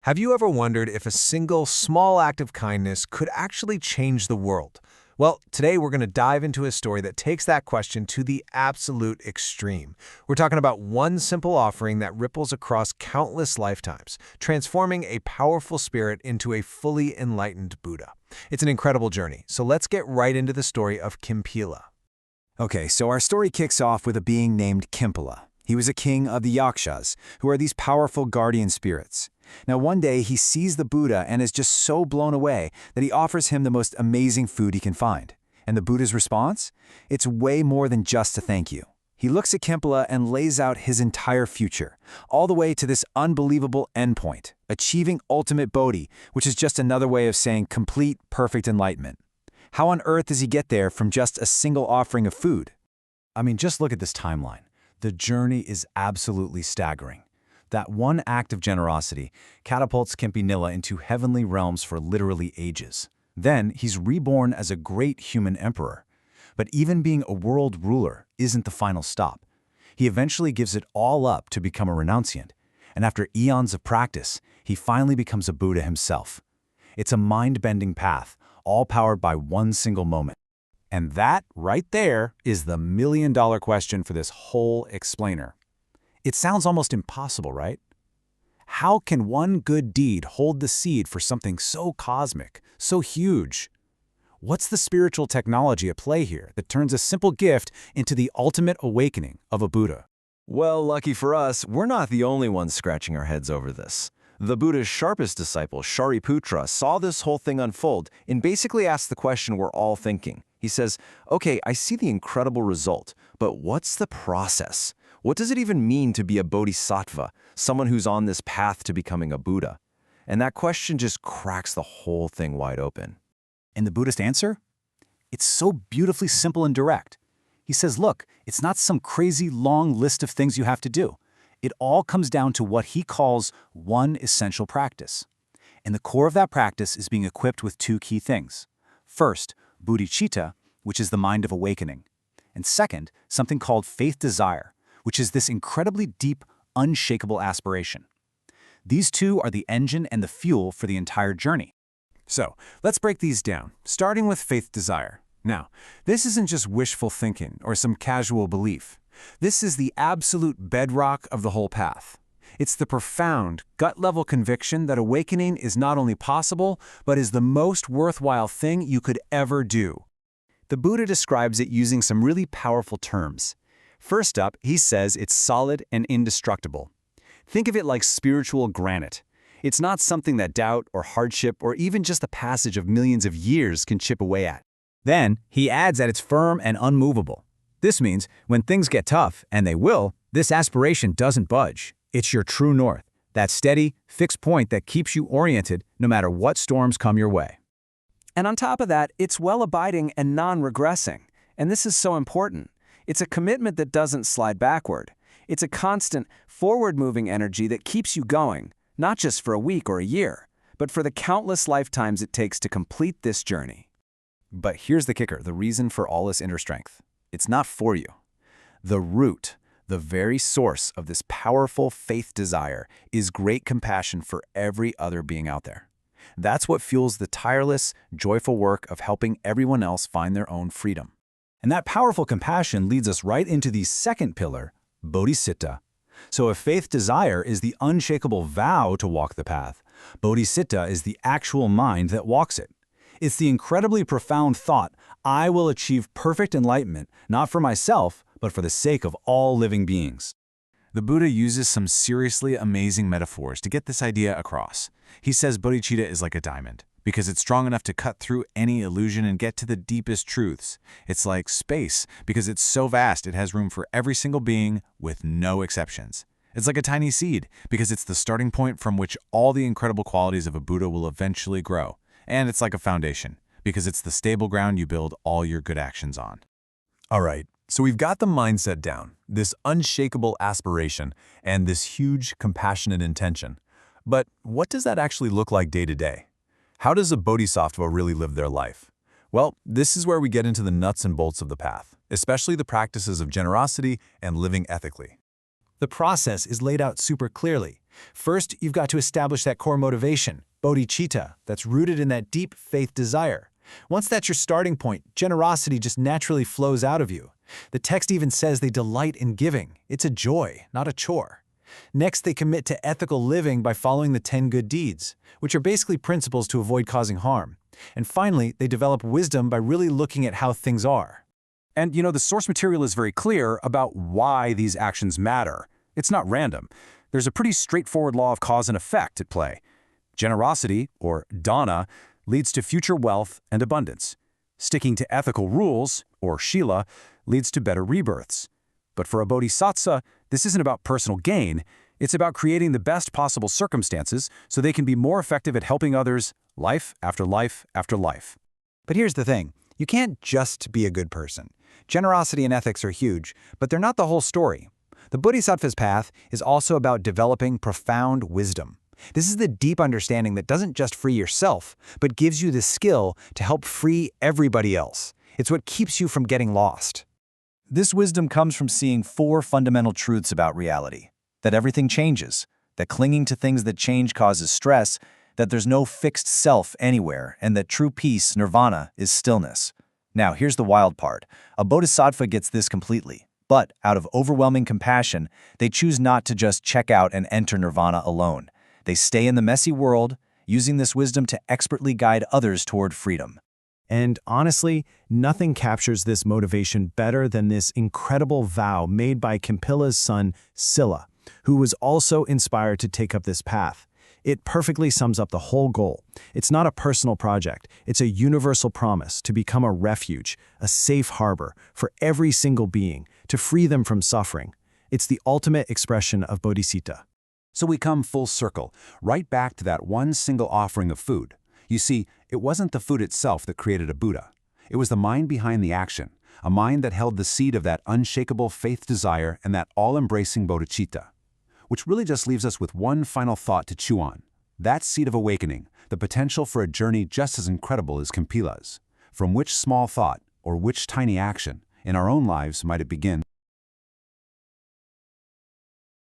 Have you ever wondered if a single small act of kindness could actually change the world? Well, today we're going to dive into a story that takes that question to the absolute extreme. We're talking about one simple offering that ripples across countless lifetimes, transforming a powerful spirit into a fully enlightened Buddha. It's an incredible journey, so let's get right into the story of Kimpila. Okay, so our story kicks off with a being named Kimpala. He was a king of the Yakshas, who are these powerful guardian spirits. Now, one day he sees the Buddha and is just so blown away that he offers him the most amazing food he can find. And the Buddha's response? It's way more than just a thank you. He looks at Kimpala and lays out his entire future, all the way to this unbelievable endpoint, achieving ultimate Bodhi, which is just another way of saying complete, perfect enlightenment. How on earth does he get there from just a single offering of food? I mean, just look at this timeline. The journey is absolutely staggering. That one act of generosity catapults Kimpila into heavenly realms for literally ages. Then he's reborn as a great human emperor. But even being a world ruler isn't the final stop. He eventually gives it all up to become a renunciant. And after eons of practice, he finally becomes a Buddha himself. It's a mind-bending path, all powered by one single moment. And that, right there, is the million-dollar question for this whole explainer. It sounds almost impossible, right? How can one good deed hold the seed for something so cosmic, so huge? What's the spiritual technology at play here that turns a simple gift into the ultimate awakening of a Buddha? Well, lucky for us, we're not the only ones scratching our heads over this. The Buddha's sharpest disciple, Shariputra, saw this whole thing unfold and basically asked the question we're all thinking. He says, okay, I see the incredible result, but what's the process? What does it even mean to be a bodhisattva, someone who's on this path to becoming a Buddha? And that question just cracks the whole thing wide open. And the Buddhist answer? It's so beautifully simple and direct. He says, look, it's not some crazy long list of things you have to do. It all comes down to what he calls one essential practice. And the core of that practice is being equipped with two key things. First, bodhicitta, which is the mind of awakening. And second, something called faith desire, which is this incredibly deep, unshakable aspiration. These two are the engine and the fuel for the entire journey. So, let's break these down, starting with faith desire. Now, this isn't just wishful thinking or some casual belief. This is the absolute bedrock of the whole path. It's the profound, gut-level conviction that awakening is not only possible, but is the most worthwhile thing you could ever do. The Buddha describes it using some really powerful terms. First up, he says it's solid and indestructible. Think of it like spiritual granite. It's not something that doubt or hardship or even just the passage of millions of years can chip away at. Then, he adds that it's firm and unmovable. This means when things get tough, and they will, this aspiration doesn't budge. It's your true north, that steady, fixed point that keeps you oriented no matter what storms come your way. And on top of that, it's well-abiding and non-regressing. And this is so important. It's a commitment that doesn't slide backward. It's a constant, forward-moving energy that keeps you going, not just for a week or a year, but for the countless lifetimes it takes to complete this journey. But here's the kicker, the reason for all this inner strength. It's not for you. The root, the very source of this powerful faith desire, is great compassion for every other being out there. That's what fuels the tireless, joyful work of helping everyone else find their own freedom. And that powerful compassion leads us right into the second pillar, bodhicitta. So if faith desire is the unshakable vow to walk the path, bodhicitta is the actual mind that walks it. It's the incredibly profound thought, I will achieve perfect enlightenment, not for myself, but for the sake of all living beings. The Buddha uses some seriously amazing metaphors to get this idea across. He says bodhicitta is like a diamond, because it's strong enough to cut through any illusion and get to the deepest truths. It's like space, because it's so vast it has room for every single being with no exceptions. It's like a tiny seed, because it's the starting point from which all the incredible qualities of a Buddha will eventually grow. And it's like a foundation, because it's the stable ground you build all your good actions on. All right, so we've got the mindset down, this unshakable aspiration, and this huge compassionate intention. But what does that actually look like day to day? How does a bodhisattva really live their life? Well, this is where we get into the nuts and bolts of the path, especially the practices of generosity and living ethically. The process is laid out super clearly. First, you've got to establish that core motivation, bodhicitta, that's rooted in that deep faith desire. Once that's your starting point, generosity just naturally flows out of you. The text even says they delight in giving. It's a joy, not a chore. Next, they commit to ethical living by following the 10 good deeds, which are basically principles to avoid causing harm. And finally, they develop wisdom by really looking at how things are. And the source material is very clear about why these actions matter. It's not random. There's a pretty straightforward law of cause and effect at play. Generosity, or dana, leads to future wealth and abundance. Sticking to ethical rules, or shila, leads to better rebirths. But for a bodhisattva, this isn't about personal gain. It's about creating the best possible circumstances so they can be more effective at helping others life after life after life. But here's the thing. You can't just be a good person. Generosity and ethics are huge, but they're not the whole story. The Bodhisattva's path is also about developing profound wisdom. This is the deep understanding that doesn't just free yourself, but gives you the skill to help free everybody else. It's what keeps you from getting lost. This wisdom comes from seeing 4 fundamental truths about reality. That everything changes, that clinging to things that change causes stress, that there's no fixed self anywhere, and that true peace, nirvana, is stillness. Now, here's the wild part. A bodhisattva gets this completely, but out of overwhelming compassion, they choose not to just check out and enter nirvana alone. They stay in the messy world, using this wisdom to expertly guide others toward freedom. And honestly, nothing captures this motivation better than this incredible vow made by Kimpilla's son, Silla, who was also inspired to take up this path. It perfectly sums up the whole goal. It's not a personal project. It's a universal promise to become a refuge, a safe harbor for every single being, to free them from suffering. It's the ultimate expression of bodhicitta. So we come full circle, right back to that one single offering of food. You see, it wasn't the food itself that created a Buddha. It was the mind behind the action, a mind that held the seed of that unshakable faith desire and that all-embracing bodhicitta. Which really just leaves us with one final thought to chew on. That seed of awakening, the potential for a journey just as incredible as Kimpilla's. From which small thought, or which tiny action, in our own lives might it begin?